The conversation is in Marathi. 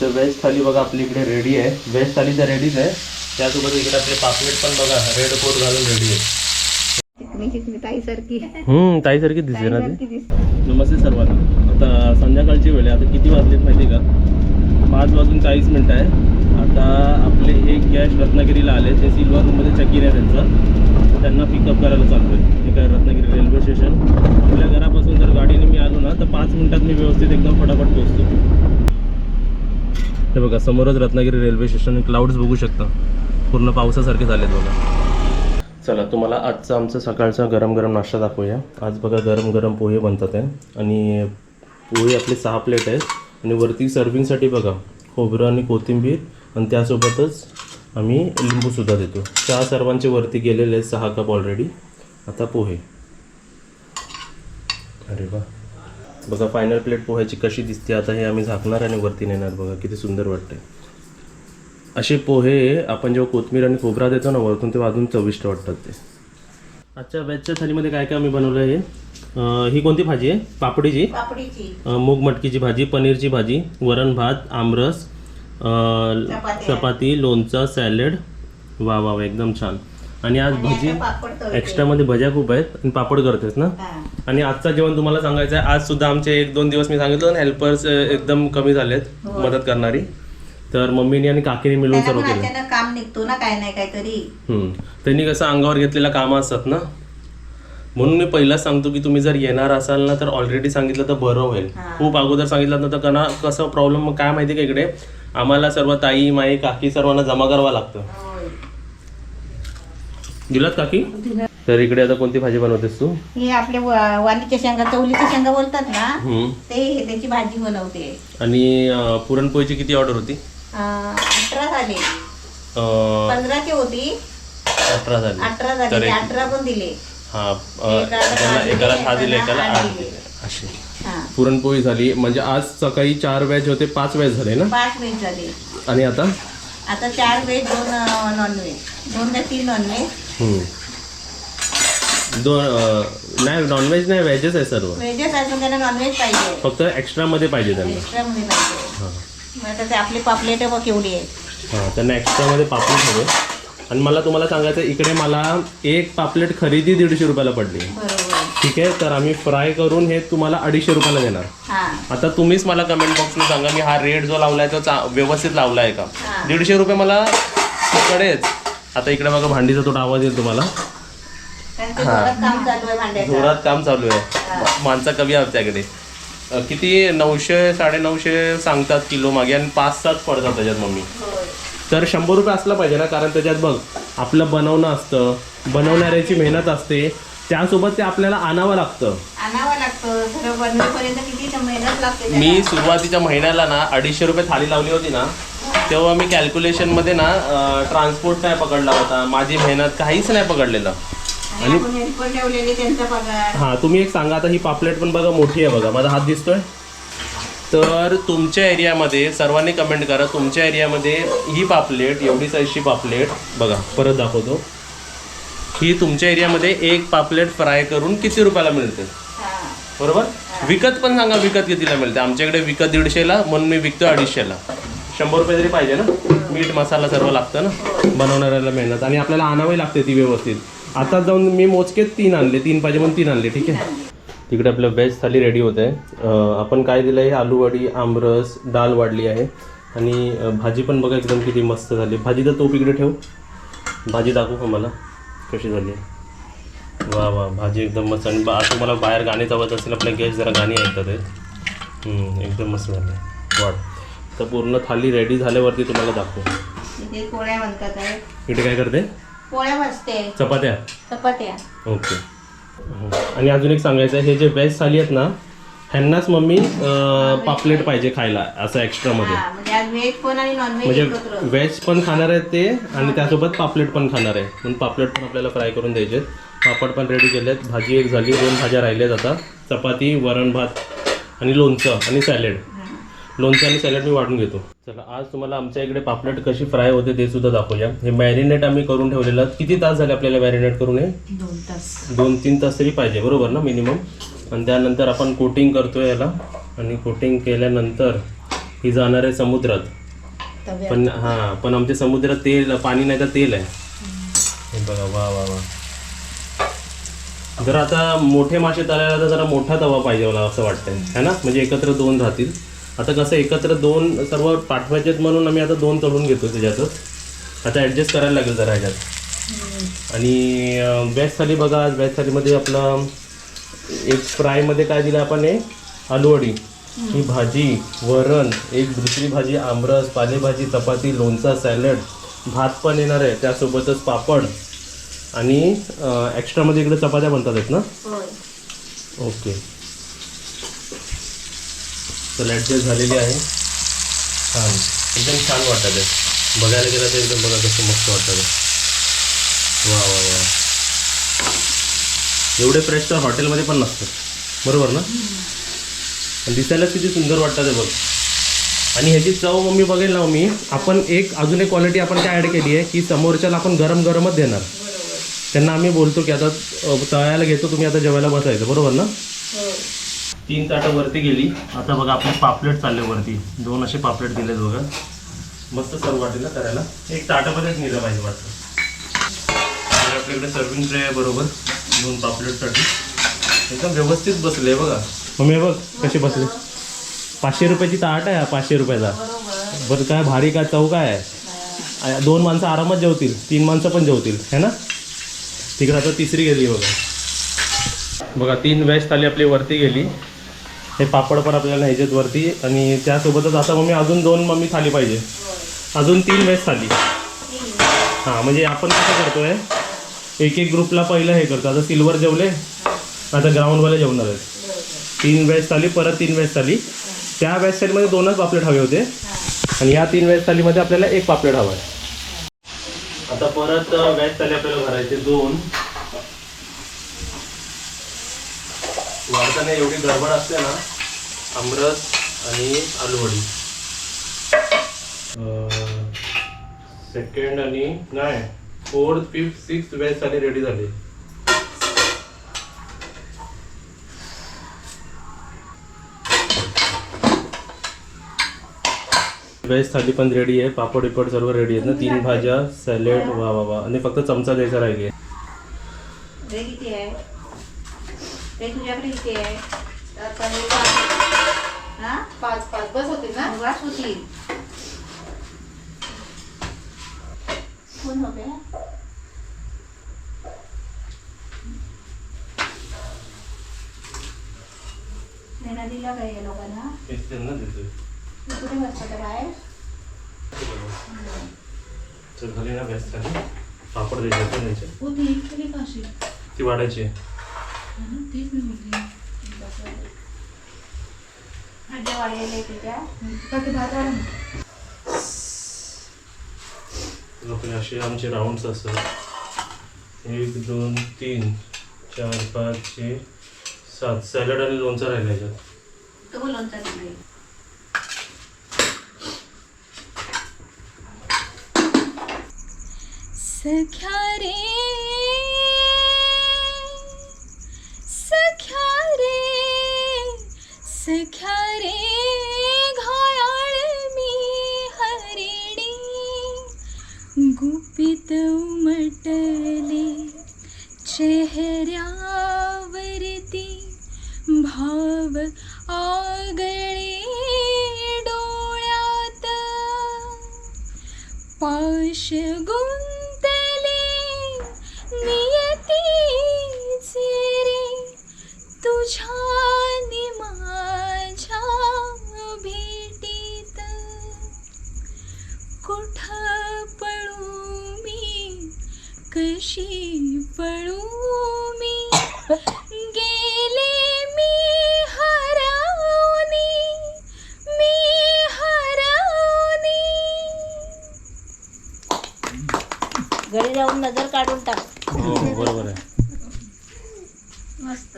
तर व्हेज थाली बघा आपली इकडे रेडी आहे. व्हेज थाली तर रेडीच आहे, त्यासोबत इकडे आपले पापलेट पण बघा रेड कोट घालून रेडी आहे. ताईसारखी दिसते ना ती. नमस्ते सर्वांना. आता संध्याकाळची वेळ आहे. आता किती वाजलेत माहिती आहे का? 5:40 आहे. आता आपले एक गॅस रत्नागिरीला आले, ते सिल्वर रूममध्ये चेकिंग आहे त्यांचं. त्यांना पिकअप करायला चालू आहे. हे काय रत्नागिरी रेल्वे स्टेशन. आपल्या घरापासून जर गाडीने मी आलो ना तर 5 मिनिटात मी व्यवस्थित एकदम फटाफट पोहोचतो. हे बघा समोरच रत्नागिरी रेल्वे स्टेशन. क्लाउड्स बघू शकता, पूर्ण पावसासारखे झालेत बघा. चला तुम्हाला आजचा आमचा सकाळचा गरम गरम नाश्ता दाखवूया. आज बघा गरम गरम पोहे बनतात आहे आणि पोहे आपले 6 प्लेट आहेत आणि वरती सर्विंगसाठी बघा खोबरं आणि कोथिंबीर आणि त्यासोबतच आम्ही लिंबूसुद्धा देतो. चहा सर्वांचे वरती गेलेले आहेत 6 कप ऑलरेडी. आता पोहे. अरे वा बघा फायनल प्लेट पोह्याची कशी दिसते. आता हे आम्ही झाकणार आणि वरती नेणार. बघा किती सुंदर वाटते. असे पोहे आपण जेव्हा कोथिंबीर आणि खोबरा देतो ना वरतून तेव्हा अजून चविष्ट वाटतात ते. आजच्या व्हेजच्या थालीमध्ये काय काय आम्ही बनवलं आहे. ही कोणती भाजी आहे? पापडीची, मूग मटकीची भाजी, पनीरची भाजी, वरण भात, आमरस, चपाती, लोणचं, सॅलड. वा वा एकदम छान. आणि आज भजी एक्स्ट्रामध्ये भज्या खूप आहेत आणि पापड करतेस ना. आणि आजचं जेवण तुम्हाला सांगायचं आहे. आज सुद्धा आमचे 1-2 दिवस मी सांगितलं ना हेल्पर्स एकदम कमी झालेत मदत करणारी. तर मम्मीने आणि काकीने मिळून सर्व केलं. काम निघतो ना काय नाही काहीतरी. त्यांनी कसं अंगावर घेतलेला कामं असतात ना, म्हणून मी पहिलाच सांगतो की तुम्ही जर येणार असाल ना तर ऑलरेडी सांगितलं तर बरं होईल. खूप अगोदर सांगितलं तर कना कसं प्रॉब्लेम मग काय माहिती का, इकडे आम्हाला सर्व ताई माई काकी सर्वांना जमा करावं लागतं. दिलात काकी? तर इकडे आता कोणती भाजी बनवतेस तू? हे आपले वालीच्या शेंगा, चवलीच्या शेंगा बोलतात ना, ते त्याची भाजी बनवते. आणि पुरणपोळीची किती ऑर्डर होती? 18 झाले. 15ची होती, 18 झाली. 18 पण दिले. हा एकाला 6 दिले, एकाला 8 दिले अशी पुरणपोळी झाली. म्हणजे आज सकाळी 4 व्हेज होते, 5 व्हेज झाले ना? 5 व्हेज झाले. आणि आता 4 व्हेज 2 नॉनव्हेज. 2 का 3 नॉनव्हेज. 2 नाही नॉनव्हेज नाही, व्हेजच आहे सर्व. व्हेजच आहे, त्यांना नॉनव्हेज पाहिजे, फक्त एक्स्ट्रा मध्ये पाहिजे त्यांना. एक्स्ट्रा मध्ये पाहिजे. मग आता ते आपले पापलेट बघ केवढी आहेत. हां त्यांना एक्स्ट्रा मध्ये पापलेट हवे. आणि मला तुम्हाला सांगायचं इकडे मला एक पापलेट खरेदी 150 रुपयाला पडली. ठीक आहे. तर आम्ही फ्राय करून हे तुम्हाला 250 रुपयाला देणार. आता तुम्हीच मला कमेंट बॉक्समध्ये सांगा मी हा रेट जो लावलाय तो व्यवस्थित लावला आहे का. 150 रुपये मला कडेच. आता इकडे बघा भांडीचा थोडा आवाज येईल तुम्हाला. जोरात काम चालू आहे. माणसा कमी आमच्याकडे. किती 900-950 सांगतात किलो मागे आणि 5-7 पडतात त्याच्यात मम्मी. तर 100 रुपये असला पाहिजे ना, कारण त्याच्यात बघ आपलं बनवणं असतं, बनवणाऱ्याची मेहनत असते, त्यासोबत ते आपल्याला आणावं लागतं. मी सुरुवातीच्या महिन्याला ना 250 रुपये थाली लावली होती ना, तेव्हा मी कॅल्क्युलेशनमध्ये ना ट्रान्सपोर्ट नाही पकडला होता, माझी मेहनत काहीच नाही पकडलेलं. आणि हां तुम्ही एक सांगा. आता ही पापलेट पण बघा मोठी आहे बघा, माझा हात दिसतोय. तर तुमच्या एरियामध्ये सर्वांनी कमेंट करा, तुमच्या एरियामध्ये ही पापलेट एवढी साईजची पापलेट बघा, परत दाखवतो. ही तुमच्या एरियामध्ये एक पापलेट फ्राय करून किती रुपयाला मिळते बरोबर. विकत पण सांगा विकत कितीला मिळते. आमच्याकडे विकत 150ला, म्हणून मी विकतो 250ला. 100 रुपये तरी पाहिजे ना. मीठ मसाला सर्व लागतं ना, बनवणाऱ्याला मेहनत, आणि आपल्याला आणावी लागते ती व्यवस्थित. आता जाऊन मी मोजके 3 आणले, 3 पाहिजे म्हणून 3 आणले. ठीक आहे. तिकडे आपलं व्हेज थाली रेडी होत आहे. आपण काय दिलं आहे, आलूवडी, आमरस, डाळ वाढली आहे आणि भाजी पण बघा एकदम किती मस्त झाली. भाजीचा तोप इकडे ठेव, भाजी दाखवू का मला कशी झाली. वा वा भाजी एकदम मस्त. आणि तुम्हाला बाहेर गाणी चावत असेल, आपल्या गेस्ट जरा गाणी ऐकतात आहेत. एकदम मस्त झाले वाढ. तर पूर्ण थाली रेडी झाल्यावरती तुम्हाला दाखवू. पोळ्या म्हणतात. इकडे काय करते? पोळ्या भाजते. चपात्या. ओके. आणि अजून एक सांगायचं आहे, हे जे व्हेज थाली आहेत ना ह्यांनाच मम्मी पापलेट पाहिजे खायला असं एक्स्ट्रामध्ये. म्हणजे व्हेज पण खाणार आहेत ते आणि त्यासोबत पापलेट पण खाणार आहे, म्हणून पापलेट पण आपल्याला फ्राय करून द्यायचे. पापड पण रेडी केले आहेत. भाजी एक झाली, 2 भाज्या राहिल्यात आता. चपाती, वरण भात आणि लोणचं आणि सॅलेड. लोणचं आणि सॅलेड मी वाढून घेतो. चला आज तुम्हाला आमच्या इकडे पापलेट कशी फ्राय होते ते सुद्धा दाखवूया. हे मॅरिनेट आम्ही करून ठेवलेलं. किती तास झाले आपल्याला मॅरिनेट करून? हे 2-3 तास तरी पाहिजे बरोबर ना मिनिमम. आणि त्यानंतर आपण कोटिंग करतोय याला, आणि कोटिंग केल्यानंतर ही जाणार आहे समुद्रात. तव्यात. पण आमच्या समुद्रात तेल पाणी नाही तर तेल आहे. हे बघा वा वा वा. जर आता मोठे मासे तळायला तर जरा मोठा तवा पाहिजे मला असं वाटतंय है ना, म्हणजे एकत्र 2 राहतील. आता कसं एकत्र 2 सर्व पाठवायचेत म्हणून आम्ही आता 2 तळून घेतो त्याच्यातच. आता ॲडजस्ट करायला लागेल जरा ह्याच्यात. आणि व्हेज थाली बघा, आज व्हेज थालीमध्ये आपलं एक फ्रायमध्ये काय दिलं आपण, हे आलूवडी, ही भाजी, वरण, एक दुसरी भाजी, आमरस, पालेभाजी, चपाती, लोणचा, सॅलड, भात पण येणार आहे, त्यासोबतच पापड आणि एक्स्ट्रामध्ये इकडे चपात्या बनतात आहेत ना. ओके, तर ॲडजस्ट झालेली आहे. छान, एकदम छान वाटत आहे. बघायला गेलं तर एकदम बघा कसं मस्त वाटत आहे. वा वा वा. एवढे फ्रेश तर हॉटेलमध्ये पण नसतात, बरोबर ना. आणि दिसायला किती सुंदर वाटतं ते बघ. आणि ह्याची चव मम्मी बघेल ना मी, आपण अजून एक क्वालिटी आपण काय ॲड केली आहे की समोरच्याला आपण गरम गरमच देणार. त्यांना आम्ही बोलतो की आता तळायला घेतो, तुम्ही आता जेवायला बसायचं, बरोबर ना. 3 ताटं वरती गेली. आता बघा आपले पापलेट चालले वरती. 2 असे पापलेट दिलेत बघा. मस्त सर्व वाटेल ना करायला. एक ताटामध्येच नेलं पाहिजे वाटतं. आणि आपल्याकडे सर्विंग ट्रे आहे बरोबर 2 पापलेटसाठी. एकदम व्यवस्थित बसले बघा. मम्मी बघ कसे बसले. 500 रुपयाची ताट आहे, 500 रुपयाचा. बरं काय भारी, काय चव काय आहे. 2 माणसं आरामात जेवतील, 3 माणसं पण जेवतील है ना. तिकडे आता तिसरी गेली बघा. 3 व्हेज थाली आपली वरती गेली. हे पापड पण आपल्याला ह्याच्यात वरती. आणि त्यासोबतच आता मम्मी अजून 2 मम्मी थाली पाहिजे, अजून 3 व्हेज थाली. हां, म्हणजे आपण कसं करतोय, एक ग्रुपला पहिलं हे करतो. आता सिल्वर जेवले, आता ग्राउंडवाले जेवणार आहेत. 3 व्हेज थाली, परत 3 व्हेज थाली. त्या व्हेज थालीमध्ये 2च पापलेट हवे होते आणि या 3 व्हेज थालीमध्ये आपल्याला 1 पापलेट हवं आहे. आता परत व्हेज थाली आपल्याला भरायचे 2. वाढताना एवढी गडबड असते ना, आमरस आणि आलूवडी. सेकंड आणि नाही 4th, 5th, 6th व्हेज थाली रेडी झाली. व्हेज थाली पण रेडी आहे. पापड विपड सर्व रेडी आहेत ना. 3 भाज्या, सॅलेड, वा वा वा. आणि फक्त चमचा द्यायचा राहिली आहे. किती आहे ते तुझ्याकडे किती आहे. हां 5 बस होतील ना. वास होतील. कोण होते देणं दिला काय या लोकांना. त्यांना देतोय. कुठे बसतात बाहेर. तर झाली ना व्हेज थाली. पापड द्यायचे होती केली काशी ती वाढायची. तेच मी म्हटली भाज्या वाढलेल्या तिच्या. बाकी भात आला ना. आपले असे आमचे राऊंड्स असतात. 1 2 3 4 5 6 7. सॅलड आणि लोणचं राहिलं याच्यात. तो लोणचा दिले. सख्या रे सख्या रे सख्या रे घायाळ मी हरिणी गुपित उमटले चेहऱ्यावरती भाव आगळे डोळ्यात पाश गुंतले नियतीचे रे तुझ्या नि माझ्या भेटीत कुठं पळू मी कशी पळू मी गेले मी हरवणी घरी जाऊन नजर काढून टाक. हो बरोबर आहे. मस्त.